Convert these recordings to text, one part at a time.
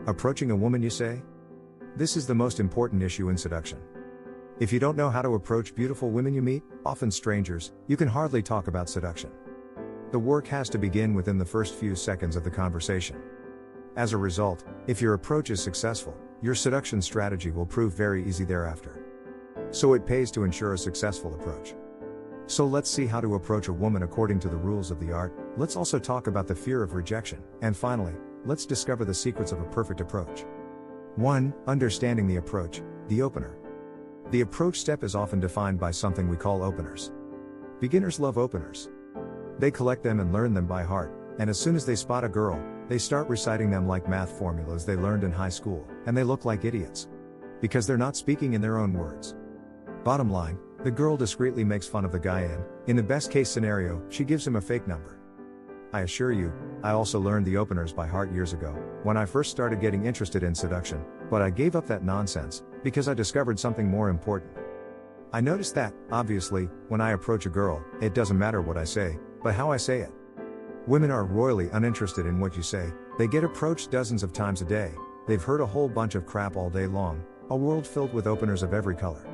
Approaching a woman, you say? This is the most important issue in seduction. If you don't know how to approach beautiful women you meet, often strangers, you can hardly talk about seduction. The work has to begin within the first few seconds of the conversation. As a result, if your approach is successful, your seduction strategy will prove very easy thereafter. So it pays to ensure a successful approach. So let's see how to approach a woman according to the rules of the art. Let's also talk about the fear of rejection. And finally, let's discover the secrets of a perfect approach. 1. Understanding the approach, the opener. The approach step is often defined by something we call openers. Beginners love openers. They collect them and learn them by heart, and as soon as they spot a girl, they start reciting them like math formulas they learned in high school, and they look like idiots. Because they're not speaking in their own words. Bottom line, the girl discreetly makes fun of the guy and, in the best case scenario, she gives him a fake number. I assure you, I also learned the openers by heart years ago, when I first started getting interested in seduction, but I gave up that nonsense, because I discovered something more important. I noticed that, obviously, when I approach a girl, it doesn't matter what I say, but how I say it. Women are royally uninterested in what you say, they get approached dozens of times a day, they've heard a whole bunch of crap all day long, a world filled with openers of every color.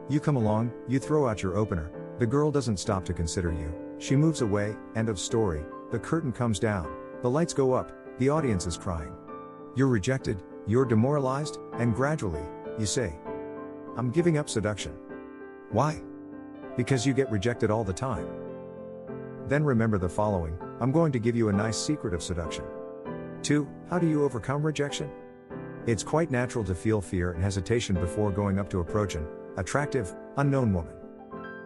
You come along, you throw out your opener, the girl doesn't stop to consider you, she moves away, end of story, the curtain comes down, the lights go up, the audience is crying. You're rejected, you're demoralized, and gradually, you say, I'm giving up seduction. Why? Because you get rejected all the time. Then remember the following, I'm going to give you a nice secret of seduction. 2. How do you overcome rejection? It's quite natural to feel fear and hesitation before going up to approach an attractive, unknown woman.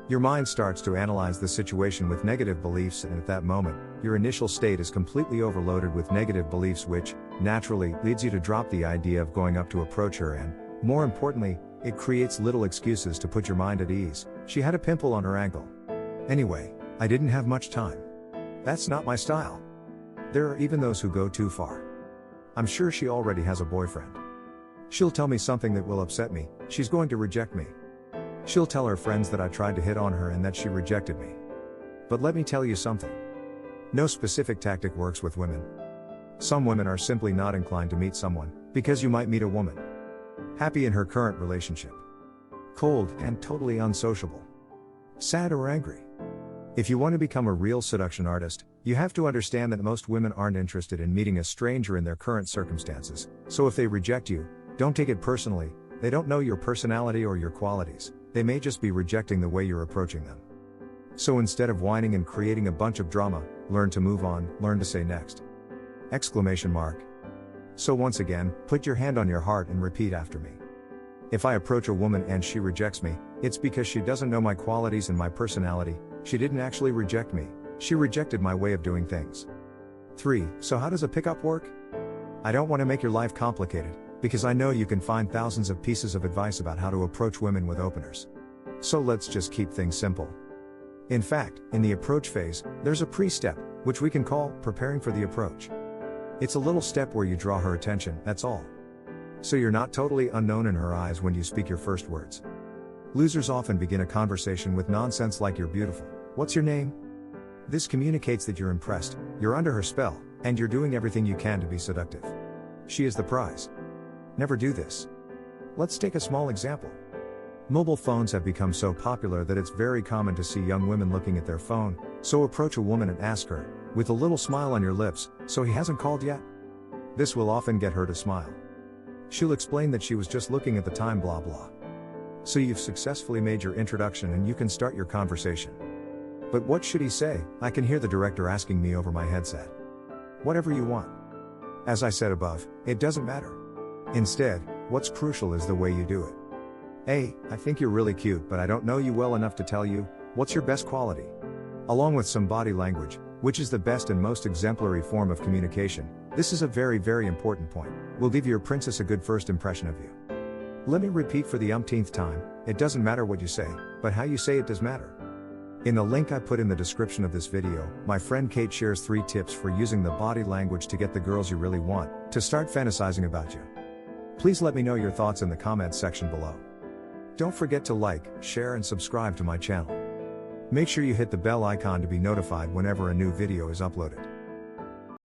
Your mind starts to analyze the situation with negative beliefs, and at that moment, your initial state is completely overloaded with negative beliefs, which, naturally, leads you to drop the idea of going up to approach her, and, more importantly, it creates little excuses to put your mind at ease. She had a pimple on her ankle. Anyway, I didn't have much time. That's not my style. There are even those who go too far. I'm sure she already has a boyfriend. She'll tell me something that will upset me, she's going to reject me. She'll tell her friends that I tried to hit on her and that she rejected me. But let me tell you something. No specific tactic works with women. Some women are simply not inclined to meet someone, because you might meet a woman happy in her current relationship, cold and totally unsociable, sad or angry. If you want to become a real seduction artist, you have to understand that most women aren't interested in meeting a stranger in their current circumstances, so if they reject you, don't take it personally, they don't know your personality or your qualities, they may just be rejecting the way you're approaching them. So instead of whining and creating a bunch of drama, learn to move on, learn to say next. Exclamation mark. So once again, put your hand on your heart and repeat after me. If I approach a woman and she rejects me, it's because she doesn't know my qualities and my personality, she didn't actually reject me, she rejected my way of doing things. 3. So how does a pickup work? I don't want to make your life complicated, because I know you can find thousands of pieces of advice about how to approach women with openers. So let's just keep things simple. In fact, in the approach phase, there's a pre-step, which we can call preparing for the approach. It's a little step where you draw her attention, that's all. So you're not totally unknown in her eyes when you speak your first words. Losers often begin a conversation with nonsense like "You're beautiful. What's your name?" This communicates that you're impressed, you're under her spell, and you're doing everything you can to be seductive. She is the prize. Never do this. Let's take a small example. Mobile phones have become so popular that it's very common to see young women looking at their phone, so approach a woman and ask her, with a little smile on your lips, "So he hasn't called yet?" This will often get her to smile. She'll explain that she was just looking at the time, blah blah. So you've successfully made your introduction and you can start your conversation. But what should he say? I can hear the director asking me over my headset. Whatever you want. As I said above, it doesn't matter. Instead, what's crucial is the way you do it. "Hey, I think you're really cute, but I don't know you well enough to tell you, what's your best quality?" Along with some body language, which is the best and most exemplary form of communication, this is a very, very important point, will give your princess a good first impression of you. Let me repeat for the umpteenth time, it doesn't matter what you say, but how you say it does matter. In the link I put in the description of this video, my friend Kate shares 3 tips for using the body language to get the girls you really want to start fantasizing about you. Please let me know your thoughts in the comments section below. Don't forget to like, share and subscribe to my channel. Make sure you hit the bell icon to be notified whenever a new video is uploaded.